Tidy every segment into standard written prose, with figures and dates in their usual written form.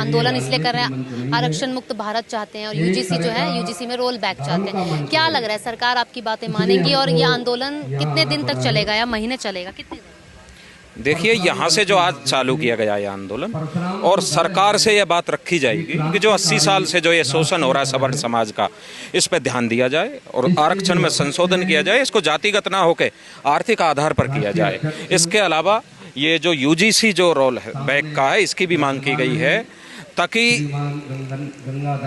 आंदोलन इसलिए कर रहे हैं, आरक्षण मुक्त भारत चाहते हैं और यूजीसी जो है यूजीसी में रोल बैक चाहते हैं। क्या लग रहा है सरकार आपकी बातें मानेगी और ये आंदोलन कितने दिन तक चलेगा या महीने चलेगा, कितने दिन? देखिए, यहाँ से जो आज चालू किया गया है आंदोलन, और सरकार से यह बात रखी जाएगी कि जो 80 साल से जो ये शोषण हो रहा है सवर्ण समाज का, इस पर ध्यान दिया जाए और आरक्षण में संशोधन किया जाए। इसको जातिगत ना होकर आर्थिक आधार पर किया जाए। इसके अलावा ये जो यूजीसी जो रोल है बैक का है, इसकी भी मांग की गई है ताकि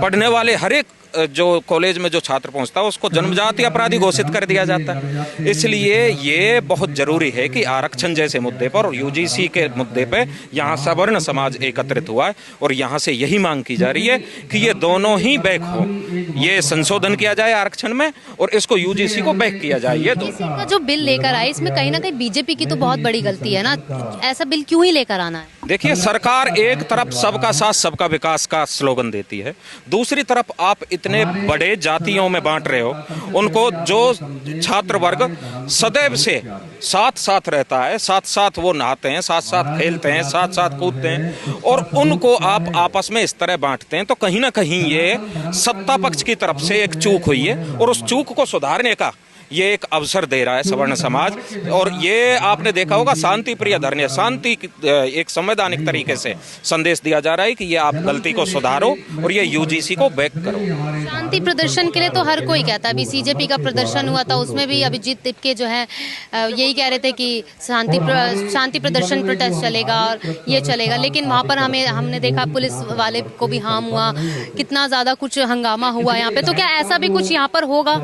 पढ़ने वाले हर एक जो कॉलेज में जो छात्र पहुंचता है उसको जन्मजाति अपराधी घोषित कर दिया जाता है। इसलिए ये बहुत जरूरी है कि आरक्षण जैसे मुद्दे पर और यूजीसी के मुद्दे पे यहाँ सवर्ण समाज एकत्रित हुआ है और यहाँ से यही मांग की जा रही है कि ये दोनों ही बैक हो, ये संशोधन किया जाए आरक्षण में और इसको यूजीसी को बैक किया जाए। ये का जो बिल लेकर आए इसमें कहीं ना कहीं बीजेपी की तो बहुत बड़ी गलती है ना, ऐसा बिल क्यों ही लेकर आना है? देखिए, सरकार एक तरफ सबका साथ सबका विकास का स्लोगन देती है, दूसरी तरफ आप इतने बड़े जातियों में बांट रहे हो उनको, जो छात्र वर्ग सदैव से साथ साथ रहता है, साथ साथ वो नहाते हैं, साथ साथ खेलते हैं, साथ साथ कूदते हैं, और उनको आप आपस में इस तरह बांटते हैं तो कहीं ना कहीं ये सत्ता पक्ष की तरफ से एक चूक हुई है और उस चूक को सुधारने का ये एक अवसर दे रहा है सवर्ण समाज। और ये आपने देखा होगा शांति प्रिय धरने, शांति एक संवैधानिक तरीके से संदेश दिया जा रहा है कि ये आप गलती को सुधारो और ये यूजीसी को बैक करो। शांति प्रदर्शन के लिए तो हर कोई कहता है, अभी सीजेपी का प्रदर्शन हुआ था उसमें भी अभिजीत तिपके जो है यही कह रहे थे कि शांति प्रदर्शन प्रोटेस्ट चलेगा और ये चलेगा, लेकिन वहाँ पर हमने देखा पुलिस वाले को भी हार्म हुआ, कितना ज्यादा कुछ हंगामा हुआ यहाँ पे। तो क्या ऐसा भी कुछ यहाँ पर होगा?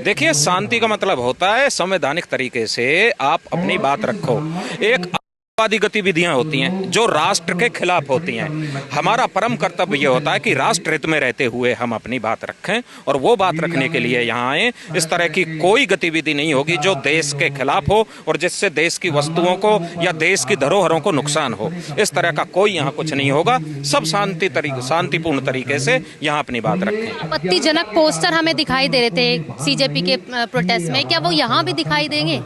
देखिए, शांति का मतलब होता है संवैधानिक तरीके से आप अपनी बात रखो। एक आतंकवादी गतिविधियां होती हैं जो राष्ट्र के खिलाफ होती हैं। हमारा परम कर्तव्य ये होता है कि राष्ट्र हित में रहते हुए हम अपनी बात रखें और वो बात रखने के लिए यहाँ आए। इस तरह की कोई गतिविधि नहीं होगी जो देश के खिलाफ हो और जिससे देश की वस्तुओं को या देश की धरोहरों को नुकसान हो। इस तरह का कोई यहाँ कुछ नहीं होगा। सब शांतिपूर्ण तरीके से यहाँ अपनी बात रखें। आपत्तिजनक पोस्टर हमें दिखाई दे रहे थे सीजेपी के प्रोटेस्ट में, क्या वो यहाँ भी दिखाई देंगे?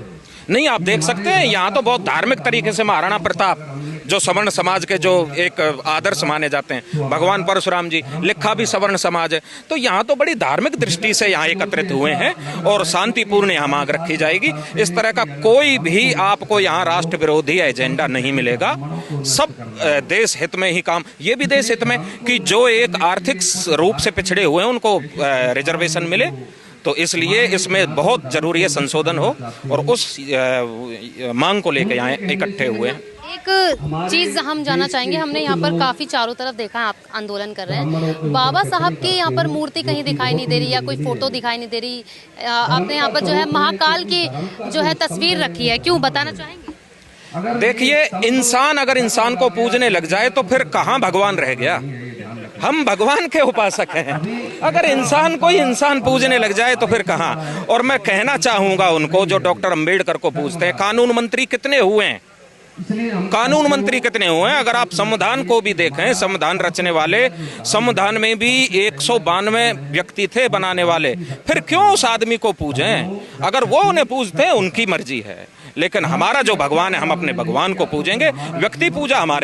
नहीं, आप देख सकते हैं यहाँ तो बहुत धार्मिक तरीके से महाराणा प्रताप जो सवर्ण समाज के जो एक आदर्श माने जाते हैं, भगवान परशुराम जी, लिखा भी सवर्ण समाज है, तो यहाँ तो बड़ी धार्मिक दृष्टि से यहाँ एकत्रित हुए हैं और शांतिपूर्ण यहाँ मांग रखी जाएगी। इस तरह का कोई भी आपको यहाँ राष्ट्र विरोधी एजेंडा नहीं मिलेगा। सब देश हित में ही काम, ये भी देश हित में कि जो एक आर्थिक रूप से पिछड़े हुए हैं उनको रिजर्वेशन मिले, तो इसलिए इसमें बहुत जरूरी है संशोधन हो और उस मांग को लेकर यहाँ इकट्ठे हुए हैं। एक चीज हम जानना चाहेंगे, हमने यहाँ पर काफी चारों तरफ देखा है आप आंदोलन कर रहे हैं, बाबा साहब की यहाँ पर मूर्ति कहीं दिखाई नहीं दे रही या कोई फोटो दिखाई नहीं दे रही, आपने यहाँ पर जो है महाकाल की जो है तस्वीर रखी है, क्यों बताना चाहेंगे? देखिए, इंसान अगर इंसान को पूजने लग जाए तो फिर कहाँ भगवान रह गया? हम भगवान के उपासक हैं। अगर इंसान कोई इंसान पूजने लग जाए तो फिर कहाँ? और मैं कहना चाहूंगा उनको जो डॉक्टर अंबेडकर को पूजते हैं, कानून मंत्री कितने हुए हैं? कानून मंत्री कितने हुए हैं? अगर आप संविधान को भी देखें, संविधान रचने वाले, संविधान में भी 192 व्यक्ति थे बनाने वाले, फिर क्यों उस आदमी को पूजें? अगर वो उन्हें पूजते हैं उनकी मर्जी है, लेकिन हमारा जो भगवान है हम अपने भगवान को पूजेंगे। व्यक्ति पूजा हमारे